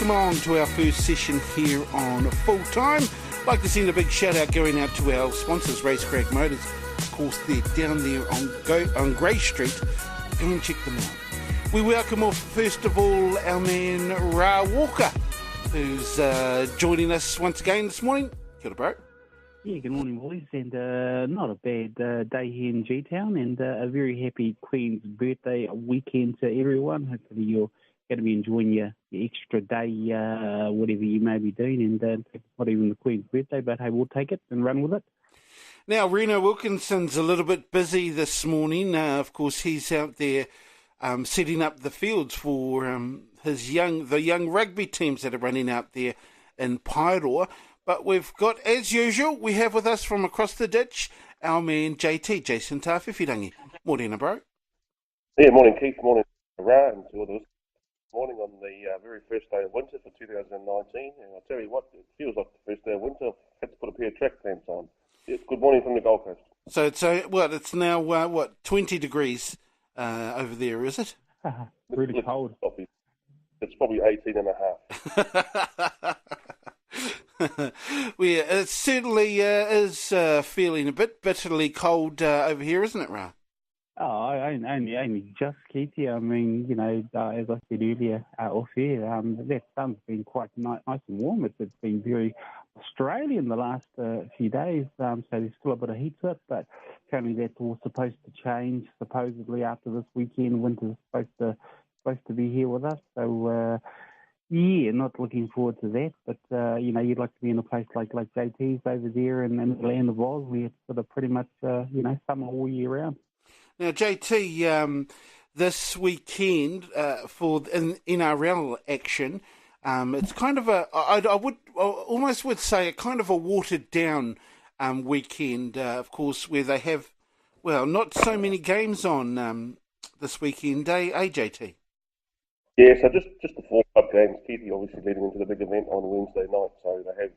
welcome on to our first session here on Full-Time. I'd like to send a big shout out going out to our sponsors, Racecrack Motors. Of course, they're down there on Grey Street. Go and check them out. We welcome off, first of all, our man Ra Walker, who's joining us once again this morning. Kia ora, bro. Yeah, good morning, boys, and not a bad day here in G-Town, and a very happy Queen's birthday weekend to everyone. Hopefully you're going to be enjoying your extra day, whatever you may be doing, and not even the Queen's birthday, but hey, we'll take it and run with it. Now, Reno Wilkinson's a little bit busy this morning. Of course, he's out there setting up the fields for the young rugby teams that are running out there in Paeroa. But we've got, as usual, we have with us from across the ditch, our man JT Jason Tawhiwhirangi. Morning, bro. Yeah, morning, Keith. Morning, Ra, and to others. Morning on the very first day of winter for 2019. And I'll tell you what, it feels like the first day of winter. I've had to put a pair of track pants on. It's good morning from the Gold Coast. So it's now, 20 degrees over there, is it? Really cold. It's probably 18 and a half. Well, it certainly is feeling a bit bitterly cold over here, isn't it, Ra? Oh, only just, Keithy. I mean, as I said earlier off air, that sun's been quite nice and warm. It's been very Australian the last few days, so there's still a bit of heat to it, but apparently that's all supposed to change, supposedly after this weekend. Winter's supposed to be here with us, so yeah, not looking forward to that, but you'd like to be in a place like JT's over there in the land of Oz, where it's sort of pretty much summer all year round. Now, JT, this weekend for in NRL action, it's kind of I almost would say a kind of a watered down weekend, of course, where they have, not so many games on this weekend, JT? Yeah, so just the 4 club games, Keithy, obviously leading into the big event on Wednesday night. So they have,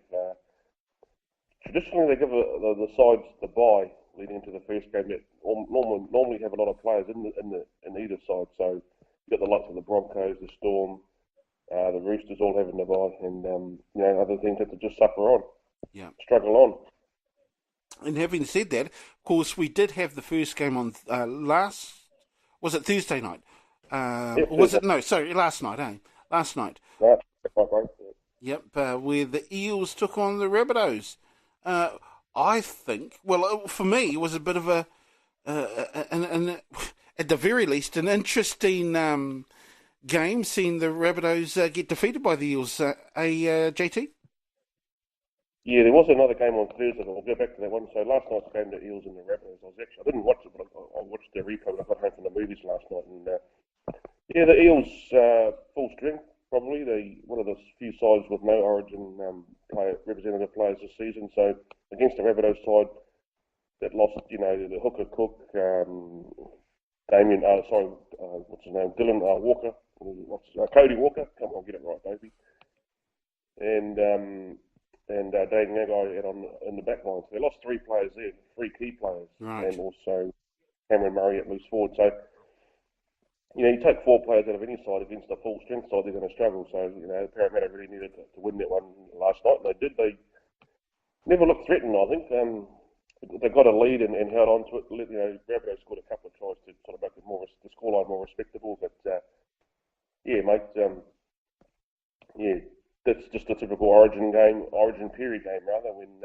traditionally they give the sides the bye leading into the first game that normally have a lot of players in either side. So you've got the likes of the Broncos, the Storm, the Roosters all having the bye, and other teams have to just suffer on, struggle on. And having said that, of course, we did have the first game on was it Thursday night? Last night, Last night. Right. Yep, where the Eels took on the Rabbitohs. I think, for me, it was a bit of at the very least, an interesting game, seeing the Rabbitohs get defeated by the Eels. JT? Yeah, there was another game on Thursday, but we'll go back to that one. So last night's game, the Eels and the Rabbitohs, I didn't watch it, but I watched the replay when I got home from the movies last night. And the Eels, full strength, probably. One of the few sides with no Origin representative players this season. So against the Rabbitohs side that lost, the hooker Cook, Dylan Walker, Cody Walker. Come on, get it right, baby. And Dave Nagai in the back line. So they lost 3 players there, 3 key players, right. And also Cameron Murray at loose forward. So, you take 4 players out of any side against a full strength side, they're going to struggle. So, Parramatta really needed to win that one last night. And they did. They never looked threatened, I think. They got a lead and held on to it. Rabbitohs scored a couple of tries to sort of make it the scoreline more respectable. But, that's just a typical Origin period game, rather, when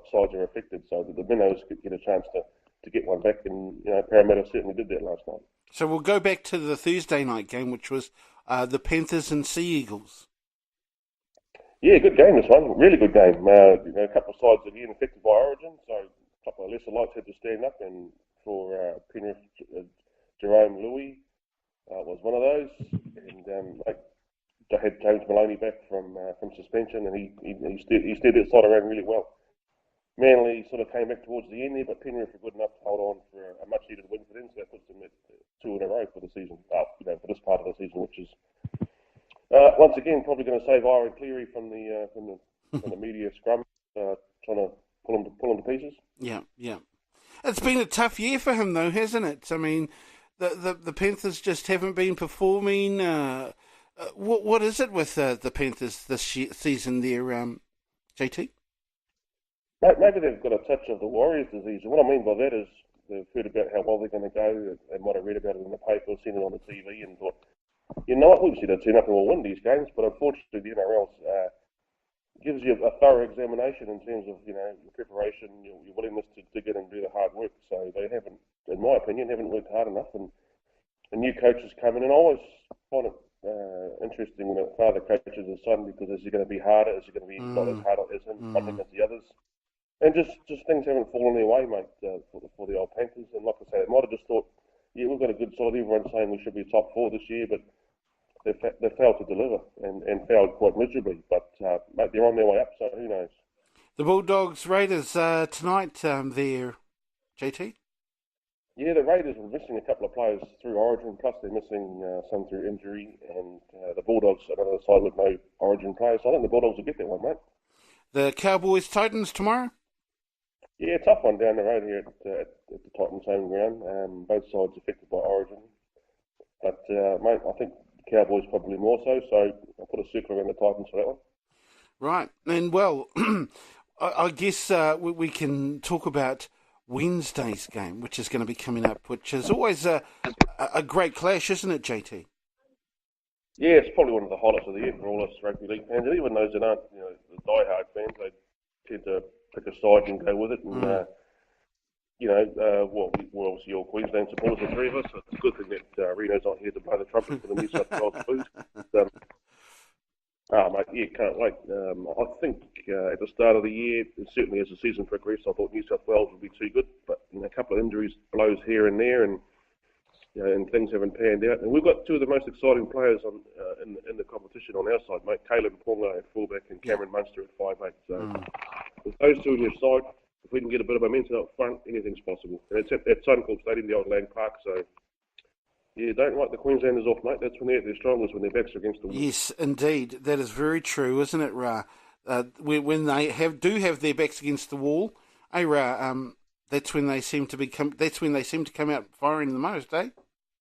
sides are affected. So the Minnows could get a chance to get one back, and Parramatta certainly did that last night. So we'll go back to the Thursday night game, which was the Panthers and Sea Eagles. Yeah, good game this one. Really good game. A couple of sides again affected by Origin, so a couple of lesser lights had to stand up, and for Penrith, Jerome Louis was one of those, and they had James Maloney back from suspension, and he steered that side around really well. Manly sort of came back towards the end there, but Penrith were good enough to hold on for a much needed win for them, so that puts them at 2 in a row for the season, for this part of the season, which is once again probably going to save Ira Cleary from the media scrum, trying to pull him to pieces. Yeah. It's been a tough year for him, though, hasn't it? I mean, the Panthers just haven't been performing. What is it with the Panthers this season there, JT? Maybe they've got a touch of the Warriors disease. And what I mean by that is they've heard about how well they're going to go and might have read about it in the paper, seen it on the TV, and thought, you know what, we've seen a turn up and we'll win these games. But unfortunately, the NRL gives you a thorough examination in terms of your preparation, your willingness to dig in and do the hard work. So they haven't, in my opinion, worked hard enough. And new coaches come in, and I always find it interesting when a father coaches his son, because is he going to be harder? Is he going to be not as hard as him, one against the others? And just things haven't fallen their way, mate, for the old Panthers. And like I say, they might have just thought, yeah, we've got a good side. Everyone's saying we should be top four this year, but they failed to deliver and failed quite miserably. But mate, they're on their way up, so who knows? The Bulldogs Raiders tonight there, JT? Yeah, the Raiders were missing a couple of players through Origin, plus they're missing some through injury, and the Bulldogs, another side with no Origin players. So I think the Bulldogs will get that one, mate. The Cowboys Titans tomorrow? Yeah, tough one down the road here at the Titans home ground. Both sides affected by Origin. But, mate, I think the Cowboys probably more so I'll put a circle around the Titans for that one. Right. And, well, I guess we can talk about Wednesday's game, which is going to be coming up, which is always a great clash, isn't it, JT? Yeah, it's probably one of the highlights of the year for all us rugby league fans. And even those that aren't, the die-hard fans, they tend to pick a side and go with it. And, we're obviously all Queensland supporters, the three of us, so it's a good thing that Reno's not here to blow the trumpet for the New South Wales Blues. Mate, yeah, can't wait. I think at the start of the year, certainly as the season progressed, I thought New South Wales would be too good, but a couple of injuries, blows here and there, and things haven't panned out. And we've got two of the most exciting players in the competition on our side, mate. Kalen Ponga at fullback and Cameron Munster at 5'8". So with those two on your side, if we can get a bit of momentum up front, anything's possible. And it's at Suncorp Stadium, the old Lang Park, so yeah, don't write the Queenslanders off, mate. That's when they're at their strongest, when their backs are against the wall. Yes, indeed. That is very true, isn't it, Ra? When they do have their backs against the wall, Ra, that's when they seem to come out firing the most, eh?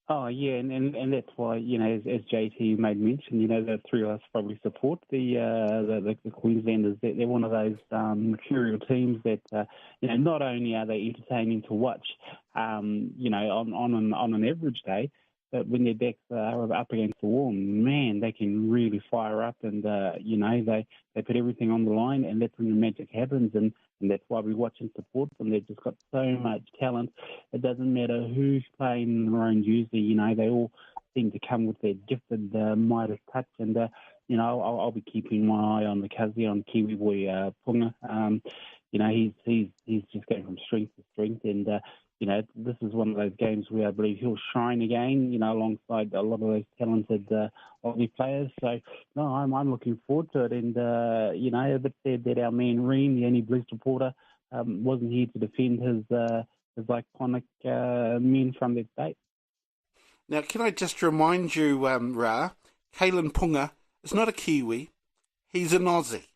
Oh yeah, and that's why as JT made mention, the three of us probably support the Queenslanders. They're one of those mercurial teams that not only are they entertaining to watch, on an average day, but when their backs are up against the wall, man, they can really fire up, and they put everything on the line, and that's when the magic happens, and that's why we watch and support them. They've just got so much talent. It doesn't matter who's playing in their own jersey. They all seem to come with their gifted Midas touch, and I'll be keeping my eye on the Kazi, on Kiwi boy Punga. He's just going from strength to strength, and this is one of those games where I believe he'll shine again, alongside a lot of those talented Aussie players. So, no, I'm looking forward to it. And, a bit sad that our man Reen, the only Blues supporter, wasn't here to defend his iconic men from that state. Now, can I just remind you, Ra, Kalen Punga is not a Kiwi. He's an Aussie.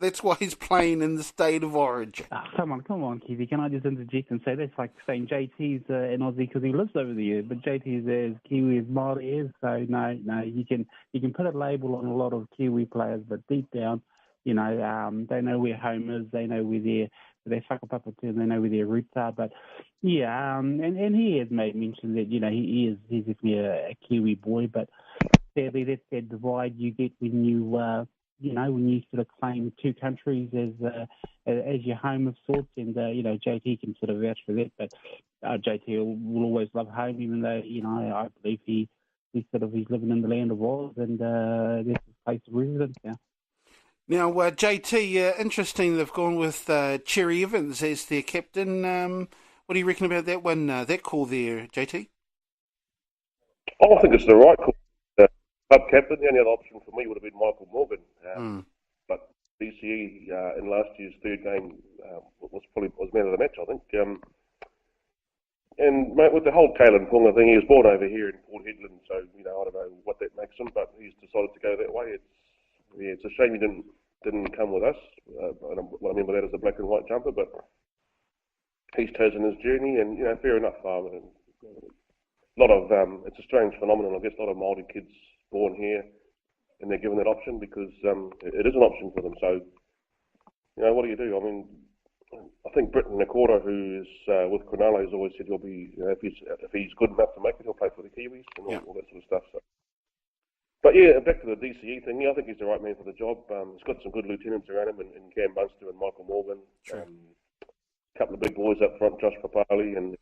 That's why he's playing in the state of origin. Oh, come on, Kiwi. Can I just interject and say that's like saying JT's an Aussie because he lives over there, but JT's as Kiwi as Māori is. So no, you can put a label on a lot of Kiwi players, but deep down, they know where home is. They know where their whakapapa too. They know where their roots are. But yeah, and he has made mention that he's definitely a Kiwi boy, but sadly that's that divide you get when you when you sort of claim two countries as your home of sorts, and JT can sort of vouch for that. But JT will always love home, even though I believe he's living in the land of Oz, and that's his place of residence now. Now, JT, interesting. They've gone with Cherry Evans as their captain. What do you reckon about that one? That call there, JT? Oh, I think it's the right call. Club captain, the only other option for me would have been Michael Morgan. But BCE in last year's third game was man of the match, I think. And mate, with the whole Kalen Ponga thing, he was born over here in Port Hedland, so I don't know what that makes him, but he's decided to go that way. It's a shame he didn't come with us. What I mean by that is the black and white jumper, but he's chosen his journey, and fair enough. It's a strange phenomenon, I guess. A lot of Māori kids born here and they're given that option because it is an option for them. So, what do you do? I mean, I think Britton Nakora, who's with Cronulla, has always said he'll be, if he's good enough to make it, he'll play for the Kiwis and all that sort of stuff. So. But yeah, back to the DCE thing. Yeah, I think he's the right man for the job. He's got some good lieutenants around him, in Cam Bunster and Michael Morgan. A couple of big boys up front, Josh Papali and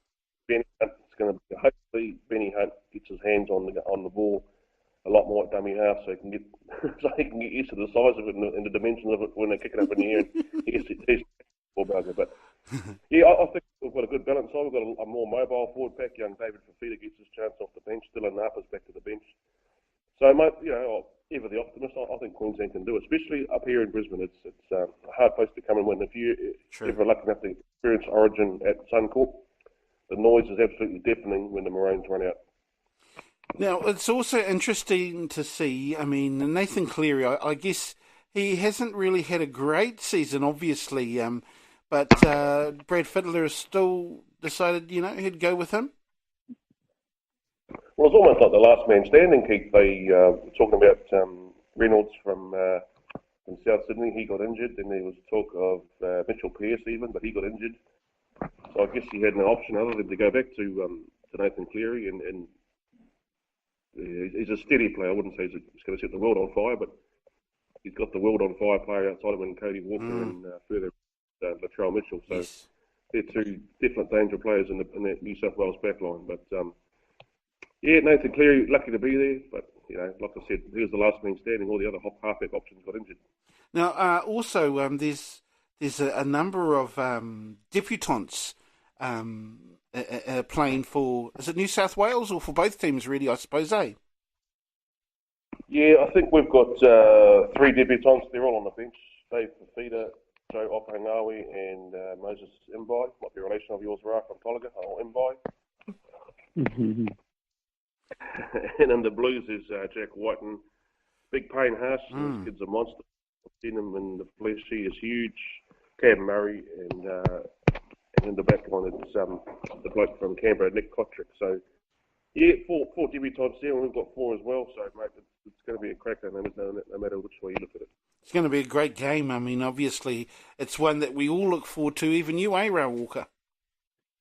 Benny Hunt. It's going to be, hopefully Benny Hunt gets his hands on the ball a lot more at dummy half, so he can get used to the size of it and the dimensions of it when they kick it up in the air. And he gets his ball bugger. But yeah, I think we've got a good balance. We've got a more mobile forward pack. Young David Fafita gets his chance off the bench. Dylan Napa's back to the bench. So, ever the optimist, I think Queensland can do it, especially up here in Brisbane. It's a hard place to come and win. If you're ever lucky enough to experience Origin at Suncorp, the noise is absolutely deafening when the Maroons run out. Now, it's also interesting to see, I mean, Nathan Cleary, I guess he hasn't really had a great season, obviously, but Brad Fittler has still decided, he'd go with him. Well, it's almost like the last man standing, Keith. They were talking about Reynolds from South Sydney. He got injured, and there was talk of Mitchell Pearce even, but he got injured. So I guess he had no option other than to go back to Nathan Cleary, and he's a steady player. I wouldn't say he's going to set the world on fire, but he's got the world on fire player outside of him, Cody Walker and further Latrell Mitchell. So they're two definite danger players in that New South Wales backline. But yeah, Nathan Cleary, lucky to be there, but like I said, he was the last man standing. All the other halfback options got injured. Now, also, there's a number of debutants playing for, is it New South Wales or for both teams, really, I suppose, eh? Yeah, I think we've got 3 debutants. They're all on the bench. Dave Fafita, Joe Opahangawi, and Moses Imbai. Might be a relation of yours, Ra, from Tolaga, or Imbai. And in the Blues is Jack Whiten. Big Payne Haas. This kid's a monster. I've seen him in the flesh. He is huge. Cam Murray, and in the back line it's the bloke from Canberra, Nick Kotrick. So, yeah, four debutants there, and we've got 4 as well. So, mate, it's going to be a cracker no matter which way you look at it. It's going to be a great game. I mean, obviously, it's one that we all look forward to, even you, Ra Walker?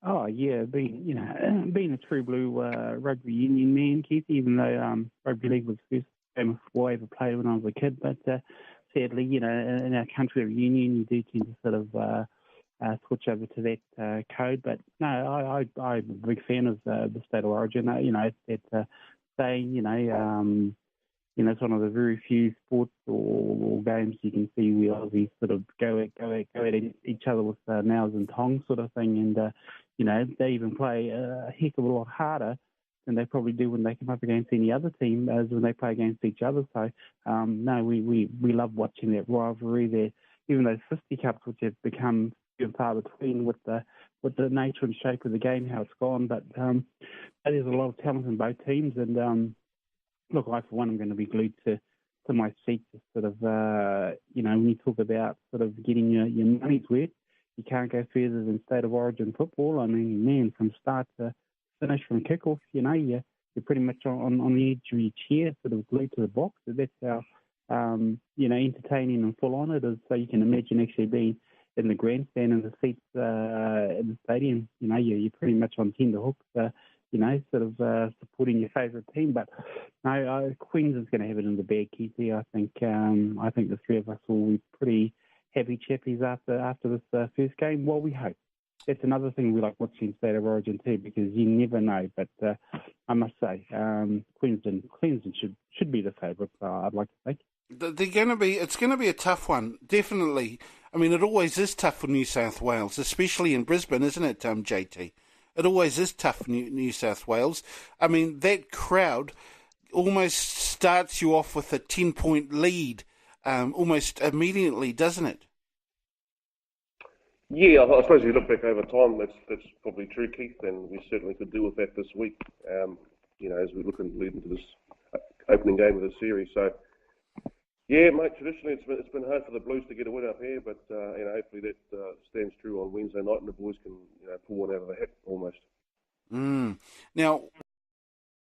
Oh yeah, being a true blue rugby union man, Keith. Even though rugby league was the first game of football I ever played when I was a kid, but sadly, in our country of union, you do tend to sort of switch over to that code. But no, I'm a big fan of the state of origin. It's saying, it's one of the very few sports or games you can see where Aussies sort of go at each other with nails and tongs sort of thing, and they even play a heck of a lot harder than they probably do when they come up against any other team as when they play against each other. So no, we love watching that rivalry there, even those fisticuffs which have become few and far between with the nature and shape of the game, how it's gone. But there's a lot of talent in both teams, and look, I for one am going to be glued to my seat to sort of when you talk about sort of getting your money's worth, you can't go further than state of origin football. I mean, man, from start to finish, from kickoff, you're pretty much on the edge of your chair, sort of glued to the box. So that's how entertaining and full on it is. So you can imagine actually being in the grandstand and the seats in the stadium. You're pretty much on tender hooks. Supporting your favourite team. But no, Queens is going to have it in the bag, Keithy. I think the 3 of us will be pretty happy chappies after this first game. Well, we hope. That's another thing we like watching State of Origin too, because you never know. But I must say, Queensland should be the favourite. I'd like to think. It's going to be a tough one, definitely. I mean, it always is tough for New South Wales, especially in Brisbane, isn't it, JT? It always is tough for New South Wales. I mean, that crowd almost starts you off with a 10-point lead almost immediately, doesn't it? Yeah, I suppose if you look back over time, that's probably true, Keith, and we certainly could deal with that this week, as we look and lead into this opening game of the series. So, yeah, mate, traditionally it's been hard for the Blues to get a win up here, but hopefully that stands true on Wednesday night and the boys can pull one out of the hat almost. Now,